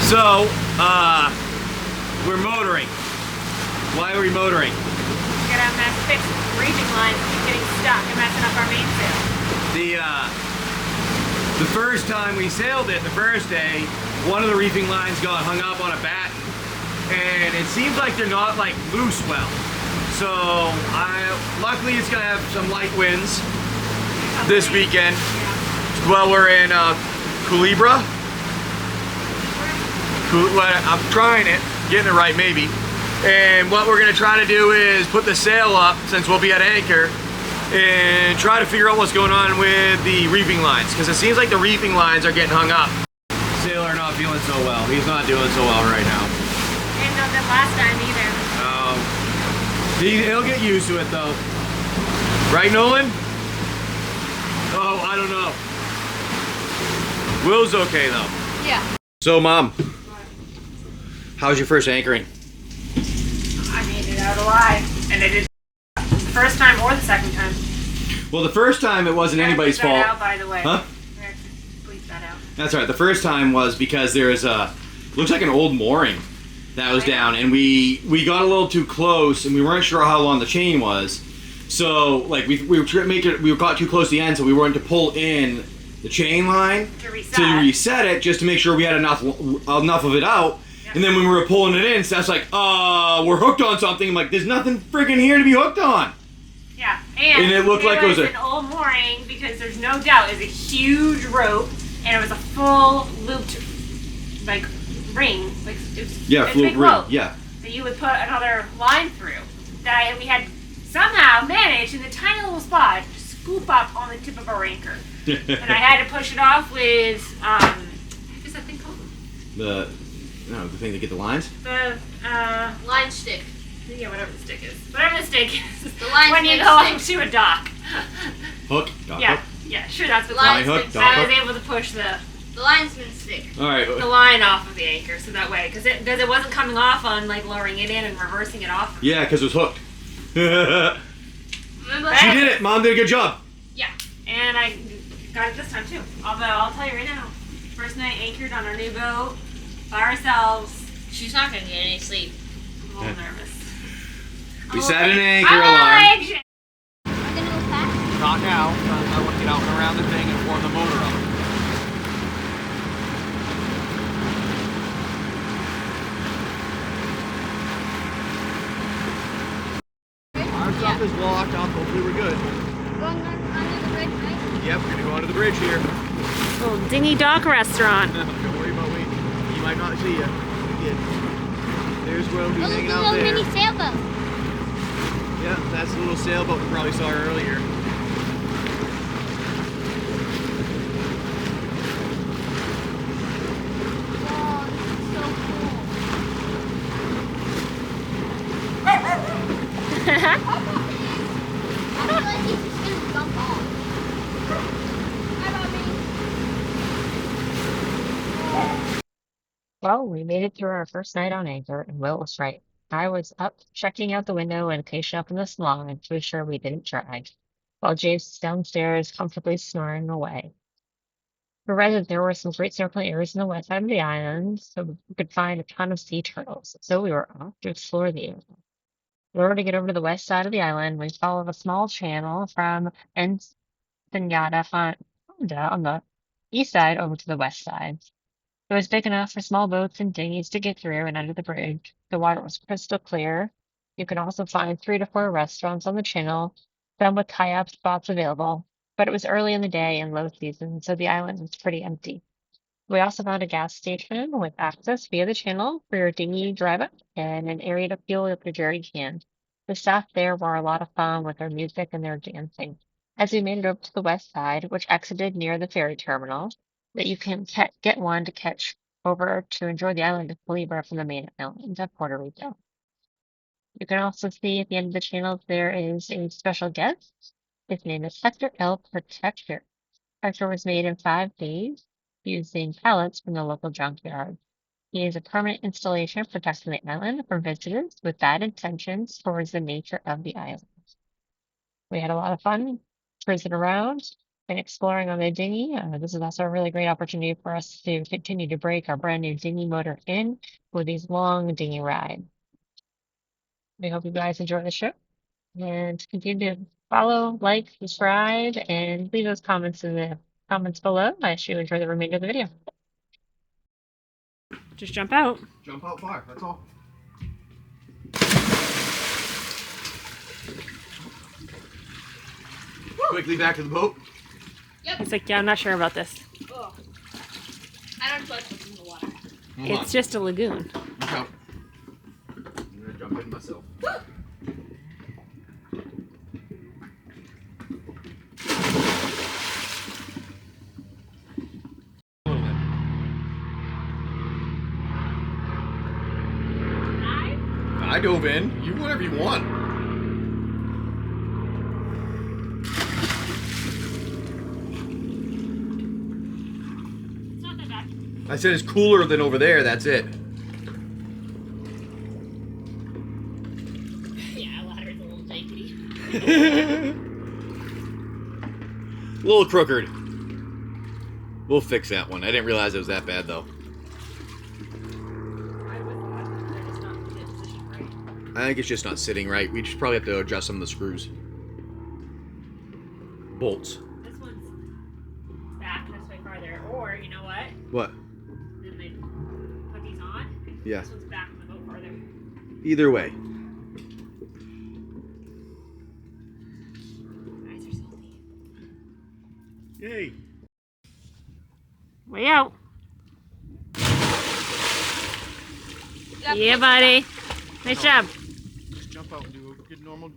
So, we're motoring. Why are we motoring? We gotta fix reefing lines and keep getting stuck and messing up our mainsail. The first time we sailed it, the first day, one of the reefing lines got hung up on a bat, and it seems like they're not like loose well. So, luckily it's gonna have some light winds this weekend. Yeah. Well, we're in Culebra. I'm trying it, getting it right maybe. And what we're gonna try to do is put the sail up, since we'll be at anchor, and try to figure out what's going on with the reefing lines, because it seems like the reefing lines are getting hung up. Sailor not feeling so well. He's not doing so well right now. Didn't know that last time either. He'll get used to it though. Right, Nolan? Oh, I don't know. Will's okay though. Yeah. So, Mom, how's your first anchoring? I made it out alive, and it is the first time or the second time. Well, the first time it wasn't anybody's fault. Out, by the way. Huh? We have to bleep that out. That's right. The first time was because there's looks like an old mooring that was down, and we got a little too close, and we weren't sure how long the chain was. So, like, we got too close to the end, so we wanted to pull in the chain line To reset it, just to make sure we had enough of it out. Yep. And then when we were pulling it in, Steph's like, we're hooked on something. I'm like, there's nothing friggin' here to be hooked on. Yeah, and it looked like it was an old mooring, because there's no doubt it was a huge rope, and it was a full looped, like, ring, like it was, yeah, float big ring, rope yeah. that you would put another line through. That we had somehow managed in the tiny little spot to scoop up on the tip of our anchor, and I had to push it off with what is that thing called? The thing to get the lines. The line stick. yeah, whatever the stick is. Whatever the stick is. The line when you stick go stick. up to a dock. Hook. Dock Yeah, hook. yeah, sure, that's what Line hook. stick. Dock I was hook. able to push the linesman stick. All right. the line off of the anchor, so that way, because it wasn't coming off on like lowering it in and reversing it off. Yeah, because it was hooked. Remember? She did it. Mom did a good job. Yeah, and I got it this time too. Although I'll tell you right now, first night anchored on our new boat by ourselves. She's not gonna get any sleep. I'm a little nervous. We set an anchor I'm alarm. like, We're gonna go fast. Not now. I want to get out and around the thing and form the motor up. Our stuff is locked up. Hopefully we're good. Going under the bridge, right? Yep, we're gonna go under the bridge here. little Dinghy dock restaurant. Don't worry about waiting. He might not see you. There's Will. He's Oh, look hanging at out the little there. mini sailboat. Yeah, that's the little sailboat we probably saw earlier. Wow, this is so cool. I feel like he's just gonna jump off. Hi, Bobby. Well, we made it through our first night on anchor, and Will was right. I was up checking out the window and catching up in the salon to be sure we didn't drag, while James was downstairs comfortably snoring away. We read that there were some great snorkeling areas on the west side of the island, so we could find a ton of sea turtles. So we were off to explore the area. In order to get over to the west side of the island, we followed a small channel from Ensenada Honda on the east side over to the west side. It was big enough for small boats and dinghies to get through and under the bridge. The water was crystal clear. You can also find 3 to 4 restaurants on the channel, some with kayak spots available, but it was early in the day and low season, so the island was pretty empty. We also found a gas station with access via the channel for your dinghy drive-up and an area to fuel up your jerry can. The staff there were a lot of fun with their music and their dancing. As we made it over to the west side, which exited near the ferry terminal, that you can get one to catch over to enjoy the island of Culebra from the main island of Puerto Rico. You can also see at the end of the channel there is a special guest. His name is Hector El Protector. Hector was made in 5 days using pallets from the local junkyard. He is a permanent installation protecting the island from visitors with bad intentions towards the nature of the island. We had a lot of fun cruising around. and exploring on the dinghy. This is also a really great opportunity for us to continue to break our brand new dinghy motor in with these long dinghy rides. We hope you guys enjoy the show and continue to follow, like, subscribe, and leave those comments in the comments below as you enjoy the remainder of the video. Just jump out. Jump out far, that's all. Quickly back to the boat. He's like, yeah, I'm not sure about this. Oh. I don't trust what's in the water. It's just a lagoon. Look out. I'm gonna jump in myself. I dove in. You whatever you want. It's not that bad. I said it's cooler than over there, that's it. Yeah, ladder's a little janky. A little crooked. We'll fix that one. I didn't realize it was that bad though. I think it's just not sitting right. We just probably have to adjust some of the screws. Bolts. This one's back this way farther. Or, you know what? What? Then they put these on. Yeah. This one's back on the boat farther. Either way. Eyes are salty. Yay. Way out. Yeah, buddy. Nice job. Just jump out and do a good normal.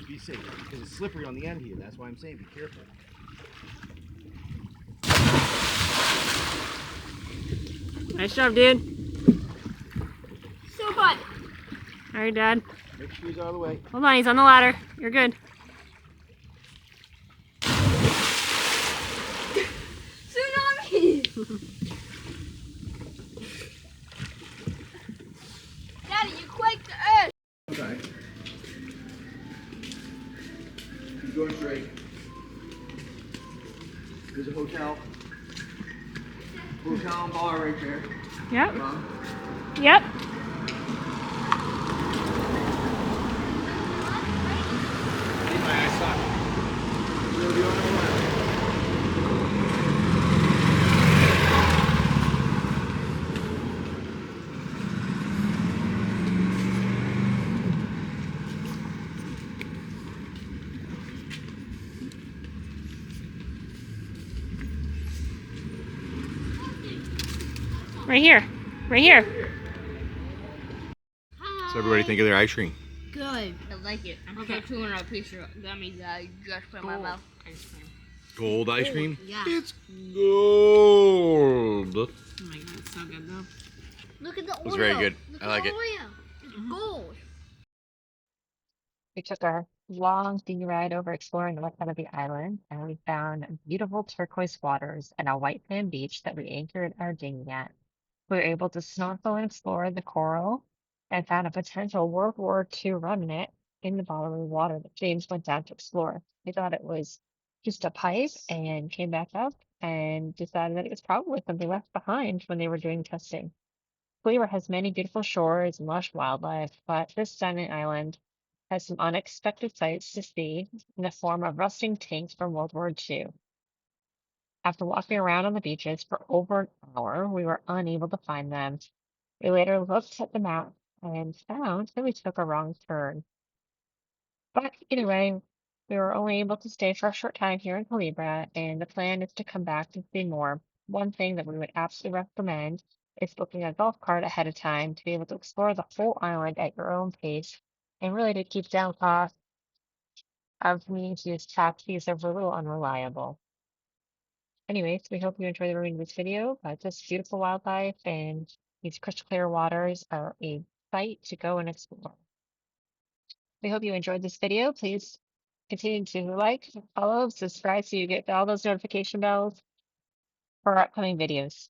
Be safe because it's slippery on the end here. That's why I'm saying be careful. Nice job, dude. So fun. All right, Dad. Make sure he's out of the way. Hold on, he's on the ladder. You're good. Tsunami. Daddy, you quaked the earth. Okay. Keep going straight. There's a hotel. Hotel and bar right there. Yep. Come on. Yep. Keep my eyes socket. We'll be on our way. Right here. Right here. So everybody think of their ice cream. Good. I like it. I'm okay. Chewing on a piece of gummy that I just put in my mouth. Ice cream. Gold ice cream? Yeah. It's gold. Oh my god, it's so good though. Look at the Oreo. It's very good. Look I like at it. the Oreo. It's gold. We took our long dinghy ride over exploring the west side of the island, and we found beautiful turquoise waters and a white sand beach that we anchored our dinghy at. We were able to snorkel and explore the coral and found a potential World War II remnant in the bottom of the water that James went down to explore. He thought it was just a pipe and came back up and decided that it was probably something left behind when they were doing testing. Culebra has many beautiful shores and lush wildlife, but this stunning island has some unexpected sights to see in the form of rusting tanks from World War II. After walking around on the beaches for over an hour, we were unable to find them. We later looked at the map and found that we took a wrong turn. But either way, we were only able to stay for a short time here in Culebra, and the plan is to come back and see more. One thing that we would absolutely recommend is booking a golf cart ahead of time to be able to explore the whole island at your own pace, and really to keep down costs of needing to use taxis that were a little unreliable. Anyways, we hope you enjoy the remainder of this video. This beautiful wildlife and these crystal clear waters are a sight to go and explore. We hope you enjoyed this video. Please continue to like, follow, subscribe so you get all those notification bells for our upcoming videos.